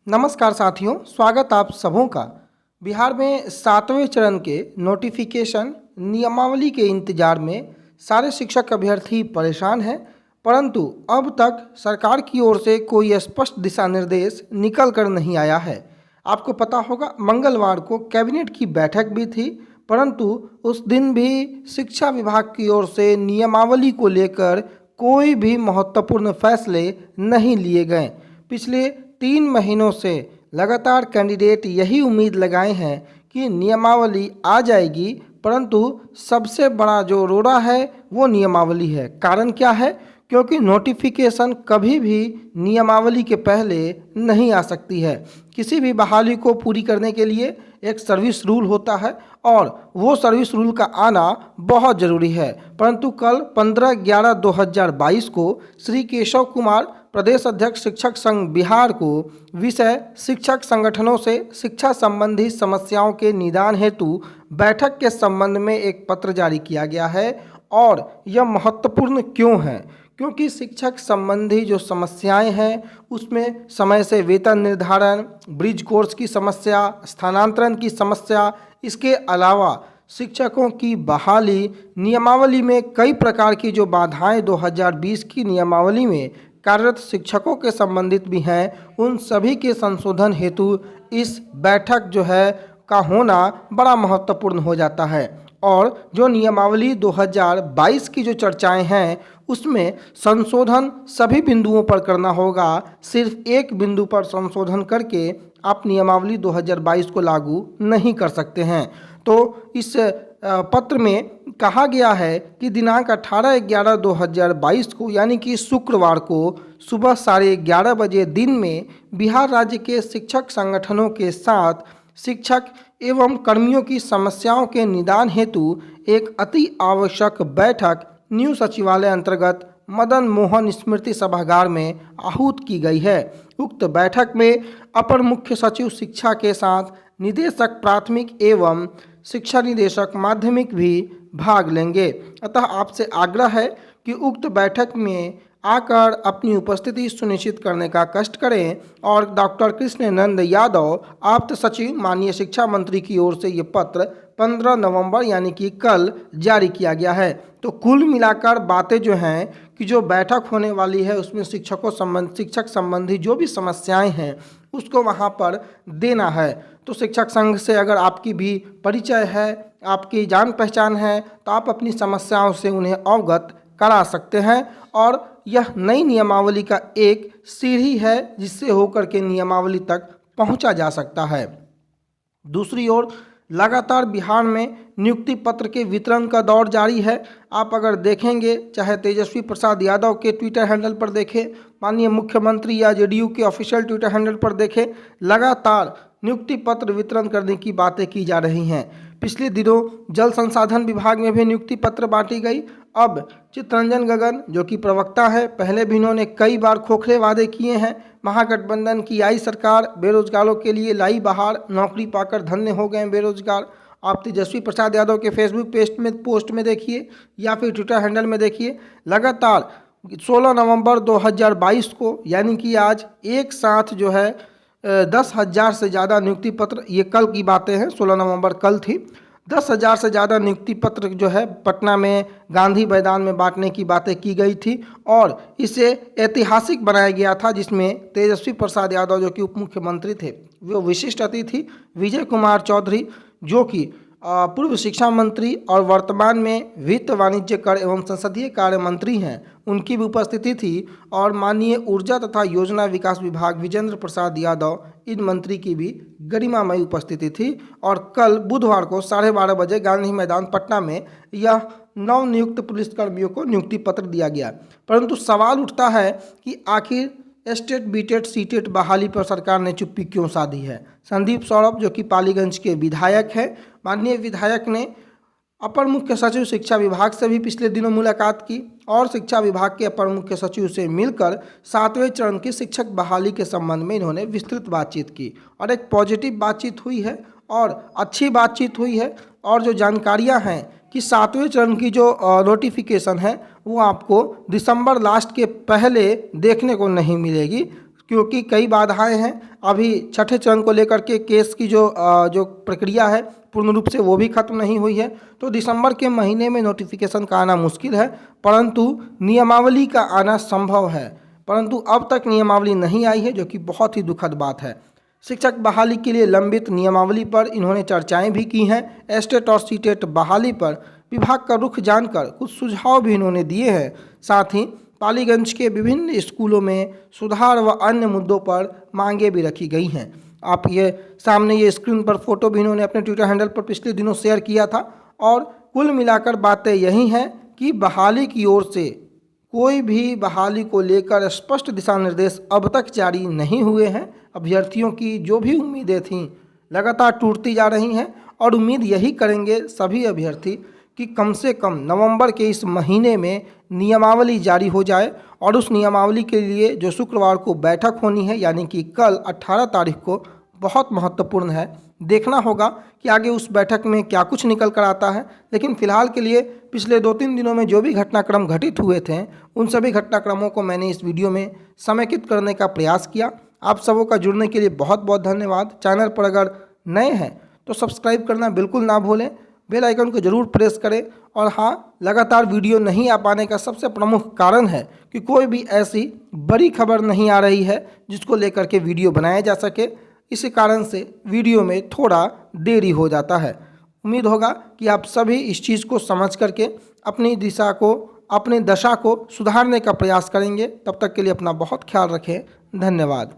नमस्कार साथियों, स्वागत आप सबों का। बिहार में 7वें चरण के नोटिफिकेशन नियमावली के इंतजार में सारे शिक्षक अभ्यर्थी परेशान हैं, परंतु अब तक सरकार की ओर से कोई स्पष्ट दिशा निर्देश निकल कर नहीं आया है। आपको पता होगा, मंगलवार को कैबिनेट की बैठक भी थी, परंतु उस दिन भी शिक्षा विभाग की ओर से नियमावली को लेकर कोई भी महत्वपूर्ण फैसले नहीं लिए गए। पिछले 3 महीनों से लगातार कैंडिडेट यही उम्मीद लगाए हैं कि नियमावली आ जाएगी, परंतु सबसे बड़ा जो रोड़ा है वो नियमावली है। कारण क्या है? क्योंकि नोटिफिकेशन कभी भी नियमावली के पहले नहीं आ सकती है। किसी भी बहाली को पूरी करने के लिए एक सर्विस रूल होता है और वो सर्विस रूल का आना बहुत ज़रूरी है। परंतु कल 15/11/2022 को श्री केशव कुमार, प्रदेश अध्यक्ष शिक्षक संघ बिहार को विषय शिक्षक संगठनों से शिक्षा संबंधी समस्याओं के निदान हेतु बैठक के संबंध में एक पत्र जारी किया गया है। और यह महत्वपूर्ण क्यों है? क्योंकि शिक्षक संबंधी जो समस्याएं हैं उसमें समय से वेतन निर्धारण, ब्रिज कोर्स की समस्या, स्थानांतरण की समस्या, इसके अलावा शिक्षकों की बहाली, नियमावली में कई प्रकार की जो बाधाएं 2020 की नियमावली में कार्यरत शिक्षकों के संबंधित भी हैं, उन सभी के संशोधन हेतु इस बैठक जो है का होना बड़ा महत्वपूर्ण हो जाता है। और जो नियमावली 2022 की जो चर्चाएं हैं उसमें संशोधन सभी बिंदुओं पर करना होगा। सिर्फ एक बिंदु पर संशोधन करके आप नियमावली 2022 को लागू नहीं कर सकते हैं। तो इस पत्र में कहा गया है कि दिनांक 18/11/2022 को, यानी कि शुक्रवार को सुबह 11:30 बजे दिन में बिहार राज्य के शिक्षक संगठनों के साथ शिक्षक एवं कर्मियों की समस्याओं के निदान हेतु एक अति आवश्यक बैठक न्यू सचिवालय अंतर्गत मदन मोहन स्मृति सभागार में आहूत की गई है। उक्त बैठक में अपर मुख्य सचिव शिक्षा के साथ निदेशक प्राथमिक एवं शिक्षा निदेशक माध्यमिक भी भाग लेंगे। अतः आपसे आग्रह है कि उक्त बैठक में आकर अपनी उपस्थिति सुनिश्चित करने का कष्ट करें। और डॉक्टर कृष्णनंद यादव, आप्त सचिव, माननीय शिक्षा मंत्री की ओर से ये पत्र 15 नवंबर यानी कि कल जारी किया गया है। तो कुल मिलाकर बातें जो हैं कि जो बैठक होने वाली है उसमें शिक्षक संबंधी जो भी समस्याएं हैं उसको वहाँ पर देना है। तो शिक्षक संघ से अगर आपकी भी परिचय है, आपकी जान पहचान है, तो आप अपनी समस्याओं से उन्हें अवगत करा सकते हैं। और यह नई नियमावली का एक सीढ़ी है जिससे होकर के नियमावली तक पहुंचा जा सकता है। दूसरी ओर लगातार बिहार में नियुक्ति पत्र के वितरण का दौर जारी है। आप अगर देखेंगे, चाहे तेजस्वी प्रसाद यादव के ट्विटर हैंडल पर देखें, माननीय मुख्यमंत्री या जेडीयू के ऑफिशियल ट्विटर हैंडल पर देखें, लगातार नियुक्ति पत्र वितरण करने की बातें की जा रही हैं। पिछले दिनों जल संसाधन विभाग में भी नियुक्ति पत्र बांटी गई। अब चित्तरंजन गगन जो कि प्रवक्ता है, पहले भी इन्होंने कई बार खोखले वादे किए हैं। महागठबंधन की आई सरकार बेरोजगारों के लिए लाई बहार, नौकरी पाकर धन्य हो गए बेरोजगार। आप तेजस्वी प्रसाद यादव के फेसबुक पोस्ट में देखिए या फिर ट्विटर हैंडल में देखिए, लगातार 16 नवंबर 2022 को, यानी कि आज एक साथ जो है 10,000 से ज़्यादा नियुक्ति पत्र, ये कल की बातें हैं, 16 नवंबर कल थी, 10,000 से ज़्यादा नियुक्ति पत्र जो है पटना में गांधी मैदान में बांटने की बातें की गई थी। और इसे ऐतिहासिक बनाया गया था, जिसमें तेजस्वी प्रसाद यादव जो कि उप मुख्यमंत्री थे, वो विशिष्ट अतिथि विजय कुमार चौधरी जो कि पूर्व शिक्षा मंत्री और वर्तमान में वित्त, वाणिज्य, कर एवं संसदीय कार्य मंत्री हैं, उनकी भी उपस्थिति थी। और माननीय ऊर्जा तथा योजना विकास विभाग विजेंद्र प्रसाद यादव, इन मंत्री की भी गरिमामयी उपस्थिति थी। और कल बुधवार को 12:30 बजे गांधी मैदान पटना में यह नवनियुक्त पुलिसकर्मियों को नियुक्ति पत्र दिया गया। परंतु सवाल उठता है कि आखिर एस्टेट, बीटेट, सीटेट बहाली पर सरकार ने चुप्पी क्यों साधी है? संदीप सौरभ जो कि पालीगंज के विधायक हैं, माननीय विधायक ने अपर मुख्य सचिव शिक्षा विभाग से भी पिछले दिनों मुलाकात की और शिक्षा विभाग के अपर मुख्य सचिव से मिलकर 7वें चरण की शिक्षक बहाली के संबंध में इन्होंने विस्तृत बातचीत की। और एक पॉजिटिव बातचीत हुई है और अच्छी बातचीत हुई है। और जो जानकारियां हैं कि 7वें चरण की जो नोटिफिकेशन है वो आपको दिसंबर लास्ट के पहले देखने को नहीं मिलेगी। क्योंकि कई बाधाएं हैं। अभी छठे चरण को लेकर के केस की जो प्रक्रिया है पूर्ण रूप से वो भी खत्म नहीं हुई है। तो दिसंबर के महीने में नोटिफिकेशन का आना मुश्किल है, परंतु नियमावली का आना संभव है। परंतु अब तक नियमावली नहीं आई है, जो कि बहुत ही दुखद बात है। शिक्षक बहाली के लिए लंबित नियमावली पर इन्होंने चर्चाएं भी की हैं। एस्टेट और सीटेट बहाली पर विभाग का रुख जानकर कुछ सुझाव भी इन्होंने दिए हैं। साथ ही पालीगंज के विभिन्न स्कूलों में सुधार व अन्य मुद्दों पर मांगे भी रखी गई हैं। आप ये सामने ये स्क्रीन पर फोटो भी इन्होंने अपने ट्विटर हैंडल पर पिछले दिनों शेयर किया था। और कुल मिलाकर बातें यही हैं कि बहाली की ओर से कोई भी बहाली को लेकर स्पष्ट दिशा निर्देश अब तक जारी नहीं हुए हैं। अभ्यर्थियों की जो भी उम्मीदें थीं लगातार टूटती जा रही हैं, और उम्मीद यही करेंगे सभी अभ्यर्थी कि कम से कम नवंबर के इस महीने में नियमावली जारी हो जाए। और उस नियमावली के लिए जो शुक्रवार को बैठक होनी है, यानी कि कल 18 तारीख को, बहुत महत्वपूर्ण है। देखना होगा कि आगे उस बैठक में क्या कुछ निकल कर आता है। लेकिन फिलहाल के लिए पिछले 2-3 दिनों में जो भी घटनाक्रम घटित हुए थे, उन सभी घटनाक्रमों को मैंने इस वीडियो में समेकित करने का प्रयास किया। आप सबों का जुड़ने के लिए बहुत बहुत धन्यवाद। चैनल पर अगर नए हैं तो सब्सक्राइब करना बिल्कुल ना भूलें, बेल आइकन को जरूर प्रेस करें। और हाँ, लगातार वीडियो नहीं आ पाने का सबसे प्रमुख कारण है कि कोई भी ऐसी बड़ी खबर नहीं आ रही है जिसको लेकर के वीडियो बनाया जा सके। इसी कारण से वीडियो में थोड़ा देरी हो जाता है। उम्मीद होगा कि आप सभी इस चीज़ को समझ करके अपनी दिशा को, अपनी दशा को सुधारने का प्रयास करेंगे। तब तक के लिए अपना बहुत ख्याल रखें। धन्यवाद।